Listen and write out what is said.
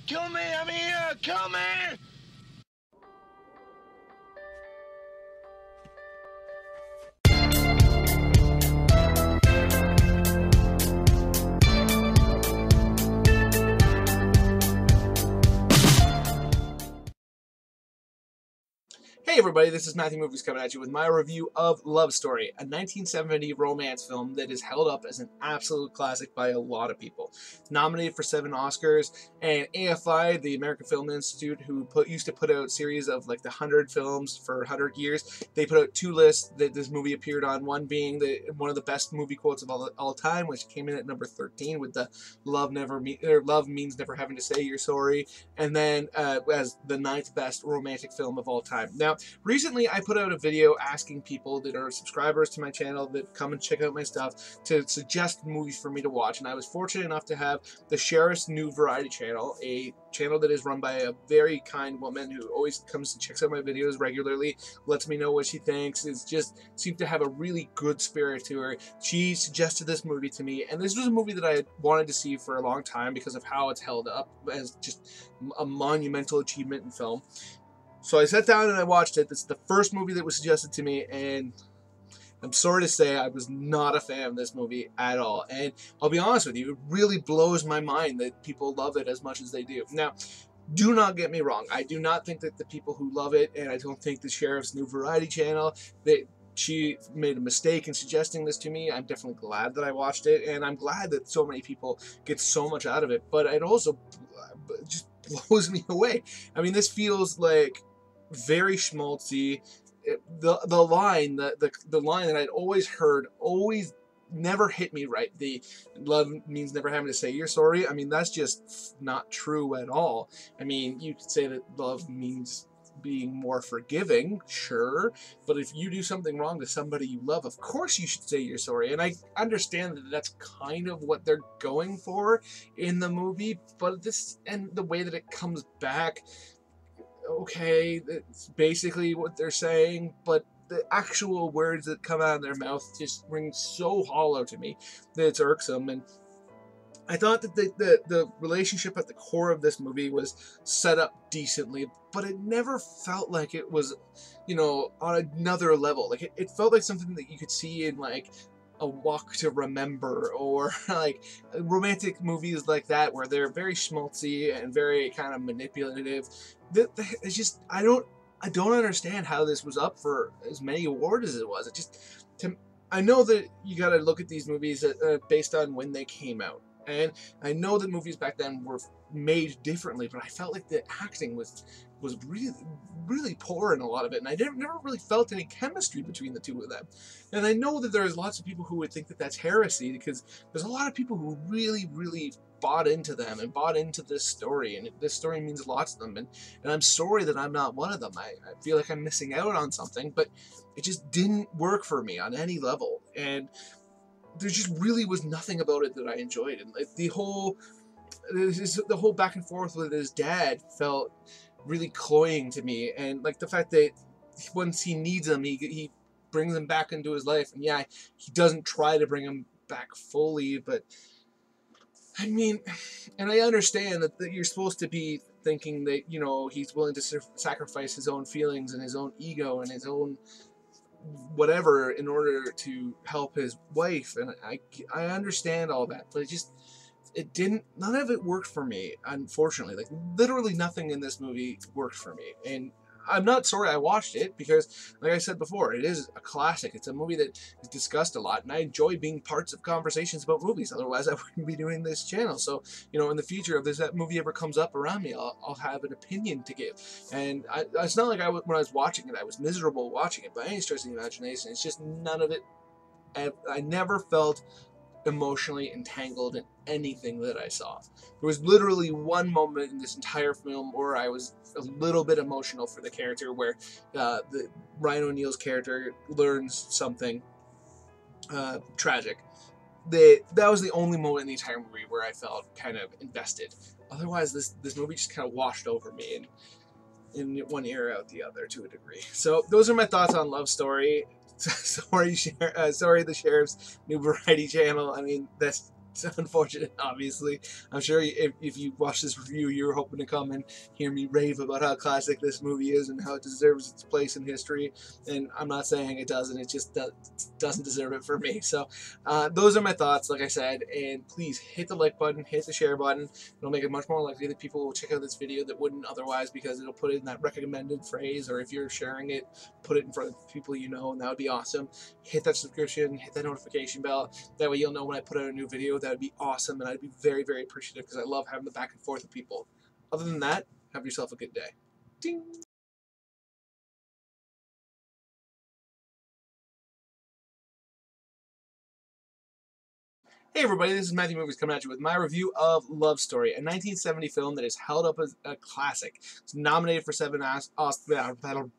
Kill me, I'm here! Kill me! Hey everybody, this is Matthew Movies coming at you with my review of Love Story, a 1970 romance film that is held up as an absolute classic by a lot of people. Nominated for 7 Oscars, and AFI, the American Film Institute, who used to put out series of like the 100 films for 100 years, they put out 2 lists that this movie appeared on, one being one of the best movie quotes of all time, which came in at number 13 with the love means never having to say you're sorry, and then as the 9th best romantic film of all time. Now, recently, I put out a video asking people that are subscribers to my channel that come and check out my stuff to suggest movies for me to watch, and I was fortunate enough to have the Sheriff's New Variety channel, a channel that is run by a very kind woman who always comes and checks out my videos regularly, lets me know what she thinks, seems to have a really good spirit to her. She suggested this movie to me, and this was a movie that I had wanted to see for a long time because of how it's held up as just a monumental achievement in film. So I sat down and I watched it. This is the first movie that was suggested to me, and I'm sorry to say I was not a fan of this movie at all. And I'll be honest with you, it really blows my mind that people love it as much as they do. Now, do not get me wrong. I do not think that the people who love it, and I don't think the Sheriff's New Variety channel, she made a mistake in suggesting this to me. I'm definitely glad that I watched it, and I'm glad that so many people get so much out of it. But it also just blows me away. I mean, this feels like very schmaltzy. The line that I'd always heard never hit me right. The love means never having to say you're sorry. I mean, that's just not true at all. I mean, you could say that love means being more forgiving, sure, but if you do something wrong to somebody you love, of course you should say you're sorry. And I understand that that's kind of what they're going for in the movie, but this and the way that it comes back, okay, that's basically what they're saying, but the actual words that come out of their mouth just ring so hollow to me that it's irksome. And I thought that the relationship at the core of this movie was set up decently, but it never felt like it was, on another level. Like, it felt like something that you could see in, like, A Walk to Remember, or like romantic movies like that where they're very schmaltzy and very kind of manipulative. It's just, I don't understand how this was up for as many awards as it was. I know that you got to look at these movies based on when they came out, and I know that movies back then were made differently, but I felt like the acting was really, really poor in a lot of it, and I never really felt any chemistry between the two of them. And I know that there's lots of people who would think that that's heresy, because there's a lot of people who really, really bought into them and bought into this story, and this story means a lot to them, and I'm sorry that I'm not one of them. I feel like I'm missing out on something, but it just didn't work for me on any level, and there just really was nothing about it that I enjoyed. And like the whole back and forth with his dad felt really cloying to me, and like the fact that once he needs him, he brings him back into his life, and yeah, he doesn't try to bring him back fully, but I mean, and I understand that you're supposed to be thinking that, he's willing to sacrifice his own feelings and his own ego and his own whatever in order to help his wife, and I understand all that, but none of it worked for me, unfortunately. Like, literally nothing in this movie worked for me, and I'm not sorry I watched it, because, like I said before, it is a classic. It's a movie that is discussed a lot, and I enjoy being parts of conversations about movies. Otherwise, I wouldn't be doing this channel. So, in the future, if that movie ever comes up around me, I'll have an opinion to give. And it's not like when I was watching it, I was miserable watching it by any stretch of the imagination. It's just none of it. I never felt emotionally entangled in anything that I saw. There was literally one moment in this entire film where I was a little bit emotional for the character, where the Ryan O'Neal's character learns something tragic. That was the only moment in the entire movie where I felt kind of invested. Otherwise, this movie just kind of washed over me, and in one ear out the other to a degree. So those are my thoughts on Love Story. Sorry, the Sheriff's New Variety channel. I mean, that's It's unfortunate, obviously. I'm sure if you watch this review, you're hoping to come and hear me rave about how classic this movie is and how it deserves its place in history. And I'm not saying it doesn't. It just doesn't deserve it for me. So those are my thoughts, like I said. And please hit the like button, hit the share button. It'll make it much more likely that people will check out this video that wouldn't otherwise, because it'll put it in that recommended phrase, or if you're sharing it, put it in front of people you know, and that would be awesome. Hit that subscription, hit that notification bell. That way you'll know when I put out a new video. That would be awesome, and I'd be very, very appreciative, because I love having the back and forth with people. Other than that, have yourself a good day. Ding! Hey everybody, this is Matthew Movies coming at you with my review of Love Story, a 1970 film that is held up as a classic. It's nominated for 7 Oscars.